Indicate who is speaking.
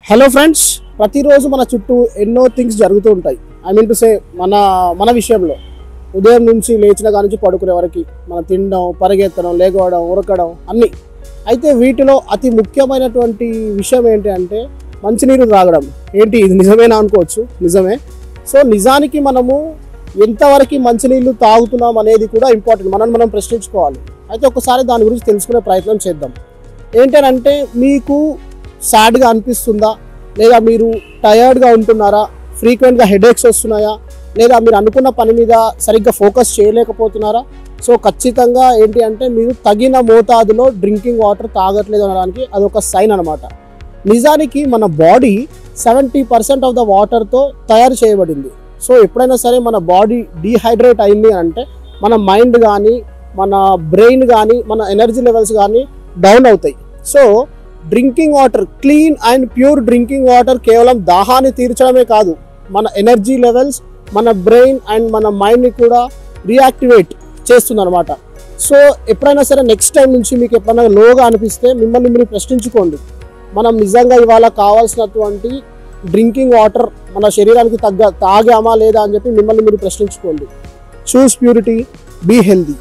Speaker 1: Hello friends, ప్రతిరోజు మన చుట్టూ ఎన్నో థింగ్స్ జరుగుతూ ఉంటాయి. ఐ మీన్ టు సే మన విషయంలో ఉదయం నుంచి లేచిన కాడి నుంచి పడుకునే వరకు మనం తినడం, పరిగెత్తడం, లేగవడం, ఉరకడం అన్నీ. అయితే వీటిలో అతి ముఖ్యమైనటువంటి విషయం ఏంటి అంటే మంచినీరు తాగడం. ఏంటి ఇది నిజమేనా అనుకోవచ్చు, నిజమే. సో నిజానికి మనము ఎంతవరకు మంచినీళ్ళు తాగుతున్నాం అనేది కూడా ఇంపార్టెంట్, మనం ప్రశ్నించుకోవాలి. అయితే ఒకసారి దాని గురించి తెలుసుకునే ప్రయత్నం చేద్దాం. ఏంటంటే మీకు సాడ్గా అనిపిస్తుందా, లేదా మీరు టయర్డ్గా ఉంటున్నారా, ఫ్రీక్వెంట్గా హెడేక్స్ వస్తున్నాయా, లేదా మీరు అనుకున్న పని మీద సరిగ్గా ఫోకస్ చేయలేకపోతున్నారా? సో ఖచ్చితంగా ఏంటి అంటే మీరు తగిన మోతాదులో డ్రింకింగ్ వాటర్ తాగట్లేదు అనడానికి అదొక సైన్ అనమాట. నిజానికి మన బాడీ 70% ఆఫ్ ద వాటర్తో తయారు చేయబడింది. సో ఎప్పుడైనా సరే మన బాడీ డీహైడ్రేట్ అయింది అంటే మన మైండ్ కానీ, మన బ్రెయిన్ కానీ, మన ఎనర్జీ లెవెల్స్ కానీ డౌన్ అవుతాయి. So drinking water, clean and pure drinking water కేవలం దాహాన్ని తీర్చడమే కాదు, మన ఎనర్జీ లెవెల్స్, మన బ్రెయిన్ అండ్ మన మైండ్ని కూడా రీయాక్టివేట్ చేస్తుంది అనమాట. సో ఎప్పుడైనా సరే నెక్స్ట్ టైం నుంచి మీకు ఎప్పుడైనా లోగా అనిపిస్తే మిమ్మల్ని మీరు ప్రశ్నించుకోండి, మనం నిజంగా ఇవాళ కావాల్సినటువంటి డ్రింకింగ్ వాటర్ మన శరీరానికి తాగామా లేదా అని చెప్పి మిమ్మల్ని మీరు ప్రశ్నించుకోండి. చూస్ ప్యూరిటీ, బీ హెల్దీ.